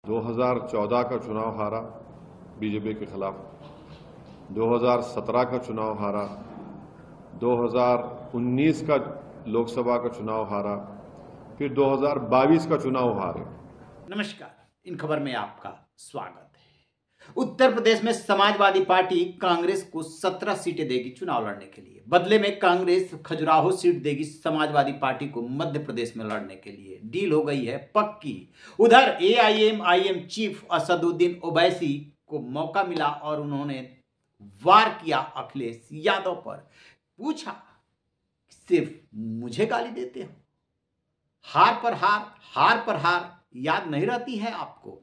2014 का चुनाव हारा बीजेपी के खिलाफ, 2017 का चुनाव हारा, 2019 का लोकसभा का चुनाव हारा, फिर 2022 का चुनाव हारे। नमस्कार, इन खबर में आपका स्वागत है। उत्तर प्रदेश में समाजवादी पार्टी कांग्रेस को 17 सीटें देगी चुनाव लड़ने के लिए। बदले में कांग्रेस खजुराहो सीट देगी समाजवादी पार्टी को मध्य प्रदेश में लड़ने के लिए। डील हो गई है पक्की। उधर एआईएमआईएम चीफ असदुद्दीन ओवैसी को मौका मिला और उन्होंने वार किया अखिलेश यादव पर। पूछा, सिर्फ मुझे गाली देते हो? हार पर हार याद नहीं रहती है आपको?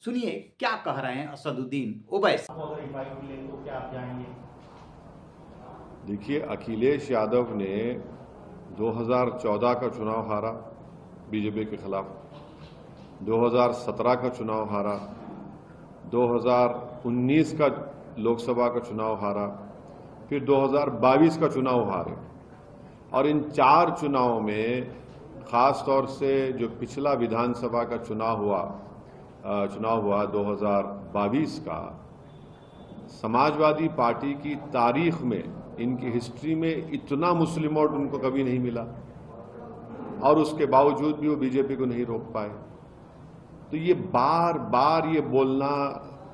सुनिए क्या कह रहे हैं असदुद्दीन ओवैसी। देखिए, अखिलेश यादव ने 2014 का चुनाव हारा बीजेपी के खिलाफ, 2017 का चुनाव हारा, 2019 का लोकसभा का चुनाव हारा, फिर 2022 का चुनाव हारे। और इन 4 चुनावों में खास तौर से जो पिछला विधानसभा का चुनाव हुआ 2022 का, समाजवादी पार्टी की तारीख में, इनकी हिस्ट्री में इतना मुस्लिम वोट उनको कभी नहीं मिला और उसके बावजूद भी वो बीजेपी को नहीं रोक पाए। तो ये बार बार ये बोलना,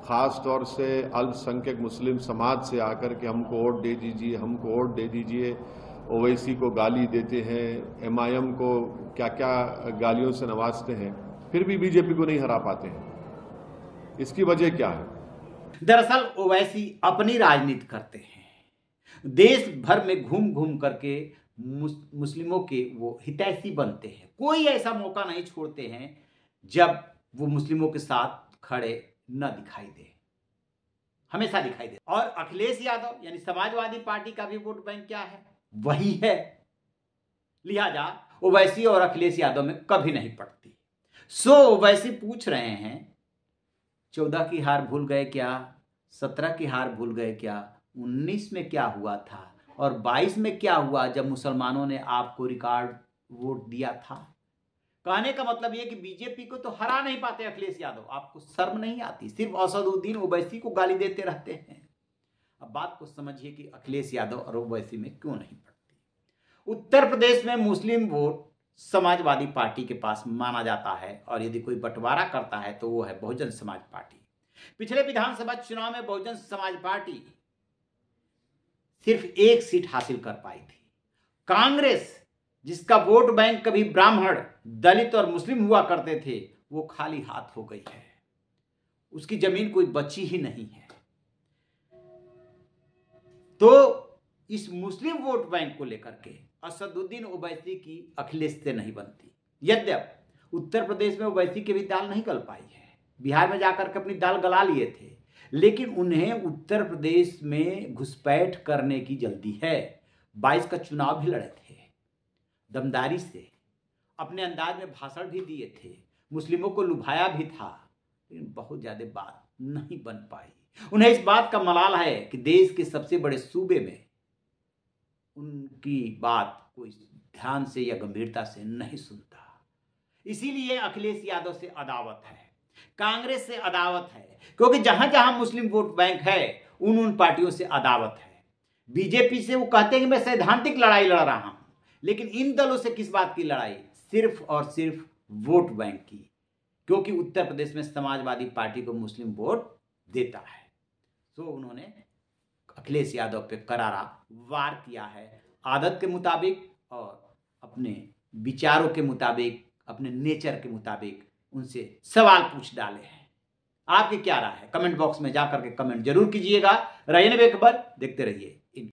खास तौर से अल्पसंख्यक मुस्लिम समाज से आकर के हमको वोट दे दीजिए, हमको वोट दे दीजिए, ओवैसी को गाली देते हैं, एमआईएम को क्या क्या गालियों से नवाजते हैं, फिर भी बीजेपी को नहीं हरा पाते हैं। इसकी वजह क्या है? दरअसल ओवैसी अपनी राजनीति करते हैं। देश भर में घूम घूम करके मुस्लिमों के वो हितैषी बनते हैं। कोई ऐसा मौका नहीं छोड़ते हैं जब वो मुस्लिमों के साथ खड़े न दिखाई दे, हमेशा दिखाई दे। और अखिलेश यादव यानी समाजवादी पार्टी का भी वोट बैंक क्या है? वही है। लिहाजा ओवैसी और अखिलेश यादव में कभी नहीं पड़ती। सो ओवैसी पूछ रहे हैं, 14 की हार भूल गए क्या? 17 की हार भूल गए क्या? 19 में क्या हुआ था और 22 में क्या हुआ जब मुसलमानों ने आपको रिकॉर्ड वोट दिया था? कहने का मतलब यह कि बीजेपी को तो हरा नहीं पाते अखिलेश यादव। आपको शर्म नहीं आती? सिर्फ असदुद्दीन ओवैसी को गाली देते रहते हैं। अब बात को समझिए कि अखिलेश यादव और ओवैसी में क्यों नहीं पड़ती। उत्तर प्रदेश में मुस्लिम वोट समाजवादी पार्टी के पास माना जाता है और यदि कोई बंटवारा करता है तो वो है बहुजन समाज पार्टी। पिछले विधानसभा चुनाव में बहुजन समाज पार्टी सिर्फ 1 सीट हासिल कर पाई थी। कांग्रेस, जिसका वोट बैंक कभी ब्राह्मण, दलित और मुस्लिम हुआ करते थे, वो खाली हाथ हो गई है। उसकी जमीन कोई बची ही नहीं है। तो इस मुस्लिम वोट बैंक को लेकर के असदुद्दीन ओवैसी की अखिलेश से नहीं बनती। यद्यप उत्तर प्रदेश में ओवैसी की भी दाल नहीं गल पाई है। बिहार में जाकर के अपनी दाल गला लिए थे, लेकिन उन्हें उत्तर प्रदेश में घुसपैठ करने की जल्दी है। 22 का चुनाव भी लड़े थे दमदारी से, अपने अंदाज में भाषण भी दिए थे, मुस्लिमों को लुभाया भी था, लेकिन बहुत ज्यादा बात नहीं बन पाई। उन्हें इस बात का मलाल है कि देश के सबसे बड़े सूबे में उनकी बात कोई ध्यान से या गंभीरता से नहीं सुनता। इसीलिए अखिलेश यादव से अदावत है, कांग्रेस से अदावत है, क्योंकि जहां जहां मुस्लिम वोट बैंक है उन पार्टियों से अदावत है। बीजेपी से वो कहते हैं कि मैं सैद्धांतिक लड़ाई लड़ रहा हूं, लेकिन इन दलों से किस बात की लड़ाई? सिर्फ और सिर्फ वोट बैंक की, क्योंकि उत्तर प्रदेश में समाजवादी पार्टी को मुस्लिम वोट देता है। तो उन्होंने अखिलेश यादव पे करारा वार किया है, आदत के मुताबिक और अपने विचारों के मुताबिक, अपने नेचर के मुताबिक उनसे सवाल पूछ डाले हैं। आपकी क्या राय है? कमेंट बॉक्स में जाकर के कमेंट जरूर कीजिएगा। रहिए बेखबर, देखते रहिए।